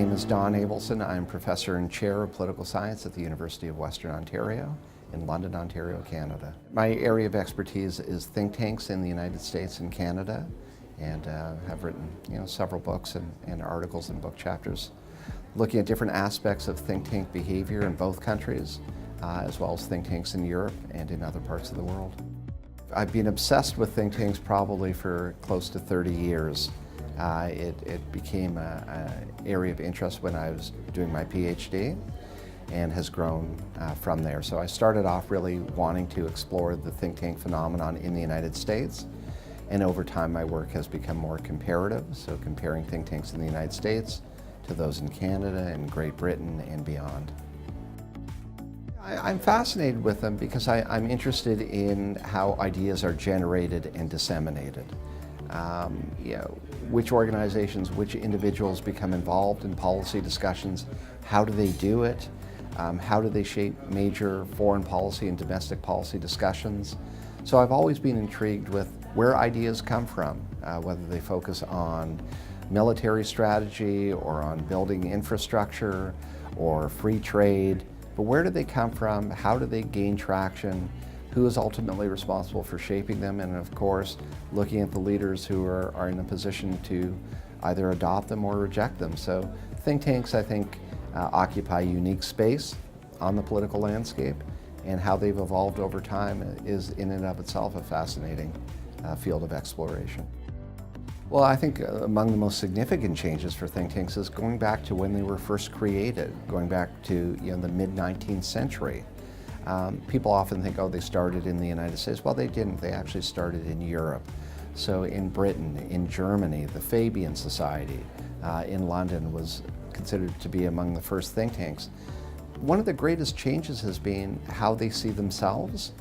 name is Don Abelson. I'm Professor and Chair of Political Science at the University of Western Ontario in London, Ontario, Canada. My area of expertise is think tanks in the United States and Canada, and have written several books and articles and book chapters looking at different aspects of think tank behavior in both countries, as well as think tanks in Europe and in other parts of the world. I've been obsessed with think tanks probably for close to 30 years. It became an area of interest when I was doing my PhD and has grown from there. So I started off really wanting to explore the think tank phenomenon in the United States, and over time my work has become more comparative, so comparing think tanks in the United States to those in Canada and Great Britain and beyond. I'm fascinated with them because I'm interested in how ideas are generated and disseminated. Which organizations, which individuals become involved in policy discussions, how do they do it, how do they shape major foreign policy and domestic policy discussions. So I've always been intrigued with where ideas come from, whether they focus on military strategy or on building infrastructure or free trade, but where do they come from, how do they gain traction, who is ultimately responsible for shaping them, and of course looking at the leaders who are in a position to either adopt them or reject them. So think tanks, I think, occupy a unique space on the political landscape, and how they've evolved over time is in and of itself a fascinating field of exploration. Well, I think among the most significant changes for think tanks is going back to when they were first created, going back to the mid-19th century. People often think, oh, they started in the United States. Well, they didn't. They actually started in Europe. So in Britain, in Germany, the Fabian Society in London was considered to be among the first think tanks. One of the greatest changes has been how they see themselves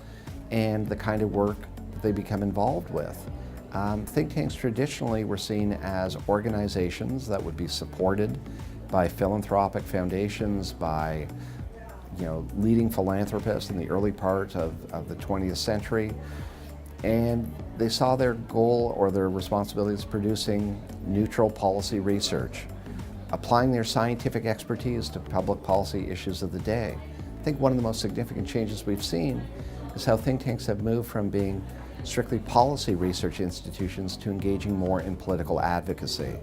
and the kind of work that they become involved with. Think tanks traditionally were seen as organizations that would be supported by philanthropic foundations, by leading philanthropists in the early part of the 20th century, and they saw their goal or their responsibility as producing neutral policy research, applying their scientific expertise to public policy issues of the day. I think one of the most significant changes we've seen is how think tanks have moved from being strictly policy research institutions to engaging more in political advocacy.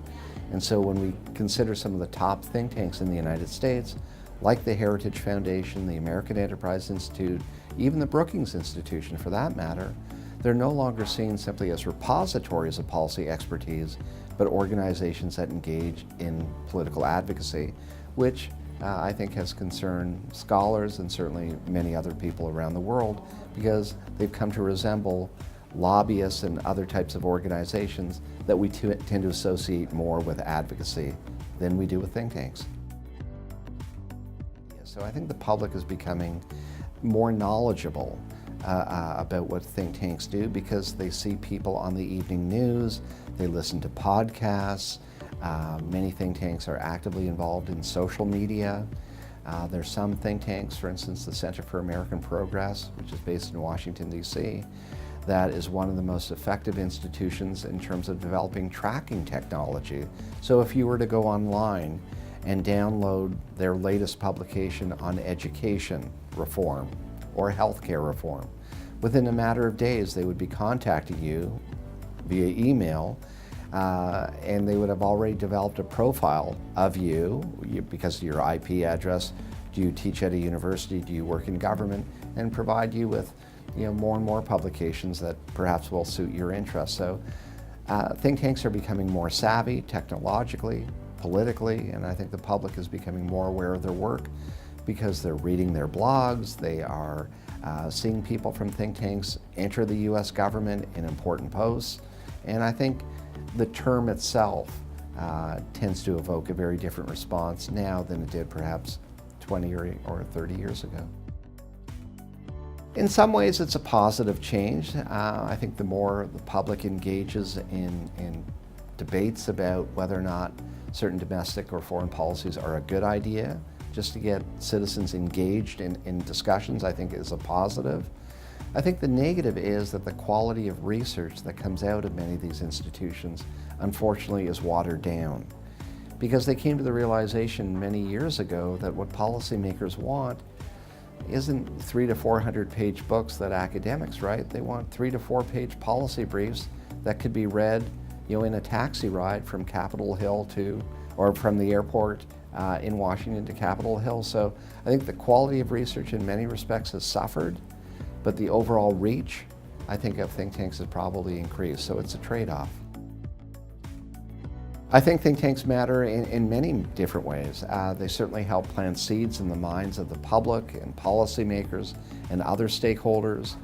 And so when we consider some of the top think tanks in the United States, like the Heritage Foundation, the American Enterprise Institute, even the Brookings Institution for that matter, they're no longer seen simply as repositories of policy expertise, but organizations that engage in political advocacy, which I think has concerned scholars and certainly many other people around the world, because they've come to resemble lobbyists and other types of organizations that we tend to associate more with advocacy than we do with think tanks. So I think the public is becoming more knowledgeable about what think tanks do because they see people on the evening news, they listen to podcasts. Many think tanks are actively involved in social media. There's some think tanks, for instance, the Center for American Progress, which is based in Washington, D.C., that is one of the most effective institutions in terms of developing tracking technology. So if you were to go online and download their latest publication on education reform or healthcare reform, within a matter of days they would be contacting you via email, and they would have already developed a profile of you because of your IP address. Do you teach at a university? Do you work in government? And provide you with more and more publications that perhaps will suit your interests. So think tanks are becoming more savvy technologically, politically, and I think the public is becoming more aware of their work because they're reading their blogs, they are seeing people from think tanks enter the US government in important posts, and I think the term itself tends to evoke a very different response now than it did perhaps 20 or 30 years ago. In some ways it's a positive change. I think the more the public engages in debates about whether or not certain domestic or foreign policies are a good idea, just to get citizens engaged in discussions, I think is a positive. I think the negative is that the quality of research that comes out of many of these institutions, unfortunately, is watered down. because they came to the realization many years ago that what policymakers want isn't 300 to 400 page books that academics write. They want 3 to 4 page policy briefs that could be read, in a taxi ride from Capitol Hill or from the airport in Washington to Capitol Hill. So I think the quality of research in many respects has suffered, but the overall reach, I think, of think tanks has probably increased. So it's a trade-off. I think think tanks matter in many different ways. They certainly help plant seeds in the minds of the public and policymakers and other stakeholders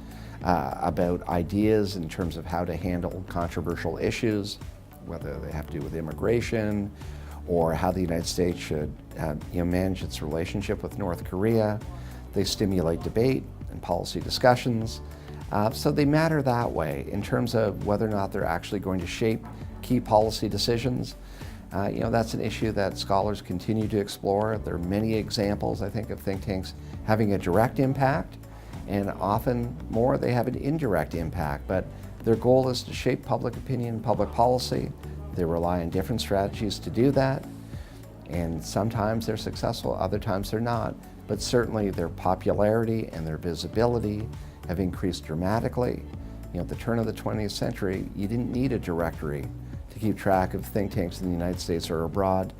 about ideas in terms of how to handle controversial issues, whether they have to do with immigration or how the United States should manage its relationship with North Korea. They stimulate debate and policy discussions. So they matter that way in terms of whether or not they're actually going to shape key policy decisions. That's an issue that scholars continue to explore. There are many examples, I think, of think tanks having a direct impact, and often more they have an indirect impact, but their goal is to shape public opinion and public policy. They rely on different strategies to do that, and sometimes they're successful, other times they're not, but certainly their popularity and their visibility have increased dramatically. At the turn of the 20th century, you didn't need a directory to keep track of think tanks in the United States or abroad.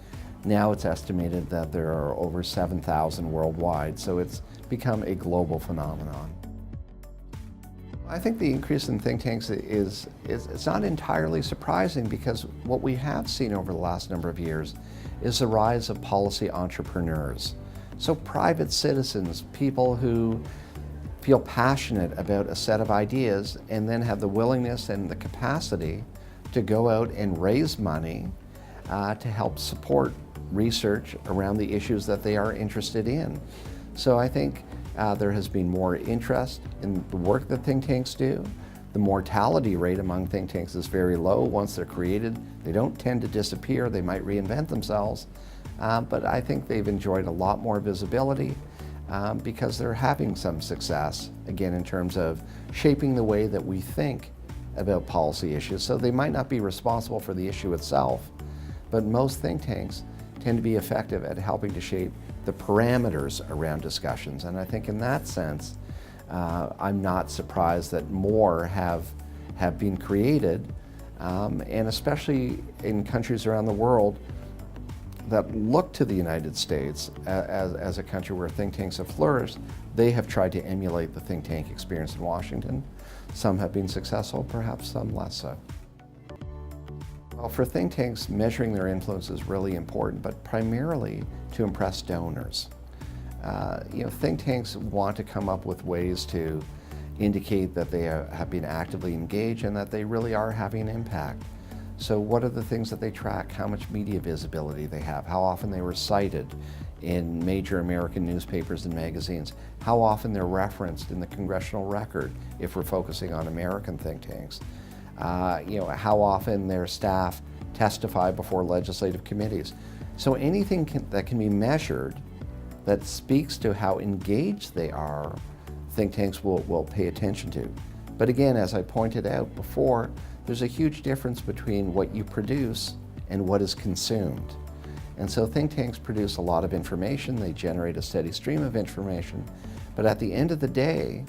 Now it's estimated that there are over 7,000 worldwide, so it's become a global phenomenon. I think the increase in think tanks it's not entirely surprising, because what we have seen over the last number of years is the rise of policy entrepreneurs. So private citizens, people who feel passionate about a set of ideas and then have the willingness and the capacity to go out and raise money to help support research around the issues that they are interested in. So I think there has been more interest in the work that think tanks do. The mortality rate among think tanks is very low. Once they're created, they don't tend to disappear. They might reinvent themselves, but I think they've enjoyed a lot more visibility because they're having some success, again, in terms of shaping the way that we think about policy issues. So they might not be responsible for the issue itself, but most think tanks tend to be effective at helping to shape the parameters around discussions. And I think in that sense, I'm not surprised that more have been created, and especially in countries around the world that look to the United States as a country where think tanks have flourished. They have tried to emulate the think tank experience in Washington. Some have been successful, perhaps some less so. Well, for think tanks, measuring their influence is really important, but primarily to impress donors. Think tanks want to come up with ways to indicate that they have been actively engaged and that they really are having an impact. So what are the things that they track? How much media visibility they have, how often they were cited in major American newspapers and magazines, how often they're referenced in the congressional record if we're focusing on American think tanks, how often their staff testify before legislative committees. So anything that can be measured that speaks to how engaged they are, think tanks will pay attention to. But again, as I pointed out before, there's a huge difference between what you produce and what is consumed. And so think tanks produce a lot of information, they generate a steady stream of information, but at the end of the day,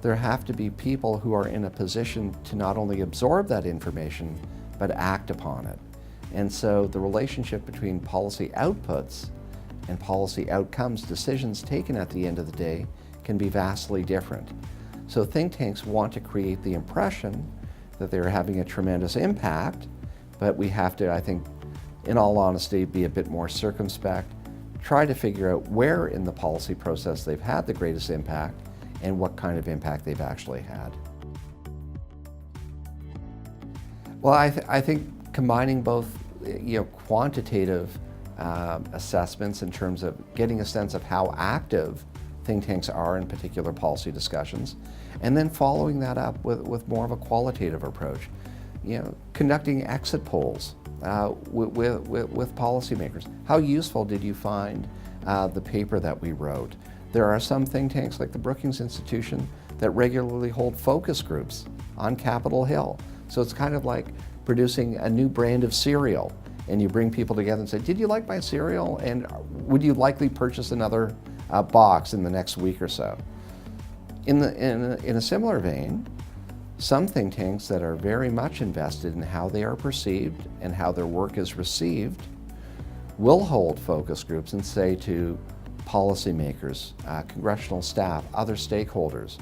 there have to be people who are in a position to not only absorb that information, but act upon it. And so the relationship between policy outputs and policy outcomes, decisions taken at the end of the day, can be vastly different. So think tanks want to create the impression that they're having a tremendous impact, but we have to, I think, in all honesty, be a bit more circumspect, try to figure out where in the policy process they've had the greatest impact and what kind of impact they've actually had. Well, I think combining both quantitative assessments in terms of getting a sense of how active think tanks are in particular policy discussions, and then following that up with more of a qualitative approach. Conducting exit polls with policymakers. How useful did you find the paper that we wrote? There are some think tanks like the Brookings Institution that regularly hold focus groups on Capitol Hill. So it's kind of like producing a new brand of cereal. and you bring people together and say, did you like my cereal? And would you likely purchase another box in the next week or so? In a similar vein, some think tanks that are very much invested in how they are perceived and how their work is received will hold focus groups and say to policymakers, congressional staff, other stakeholders,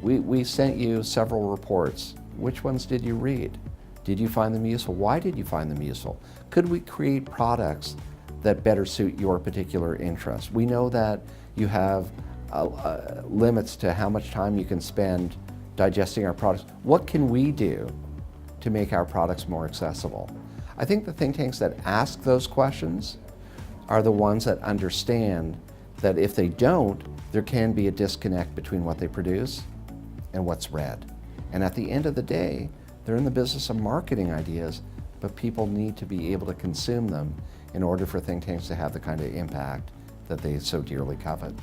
we sent you several reports. Which ones did you read? Did you find them useful? Why did you find them useful? Could we create products that better suit your particular interests? We know that you have limits to how much time you can spend digesting our products. What can we do to make our products more accessible? I think the think tanks that ask those questions are the ones that understand that if they don't, there can be a disconnect between what they produce and what's read. And at the end of the day, they're in the business of marketing ideas, but people need to be able to consume them in order for think tanks to have the kind of impact that they so dearly covet.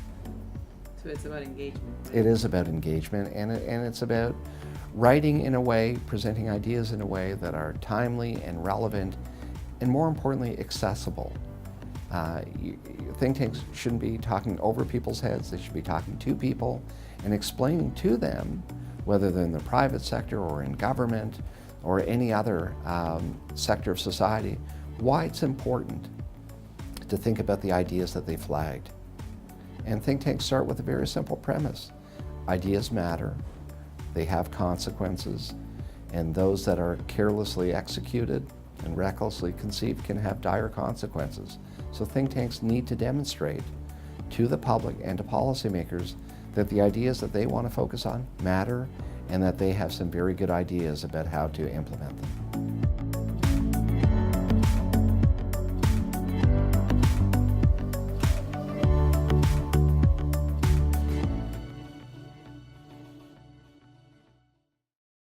So it's about engagement. Right? It is about engagement, and it's about writing in a way, presenting ideas in a way that are timely and relevant, and more importantly, accessible. Think tanks shouldn't be talking over people's heads. They should be talking to people and explaining to them, whether they're in the private sector or in government or any other sector of society, why it's important to think about the ideas that they flagged. And think tanks start with a very simple premise. Ideas matter, they have consequences, and those that are carelessly executed and recklessly conceived can have dire consequences. So think tanks need to demonstrate to the public and to policymakers that the ideas that they want to focus on matter and that they have some very good ideas about how to implement them.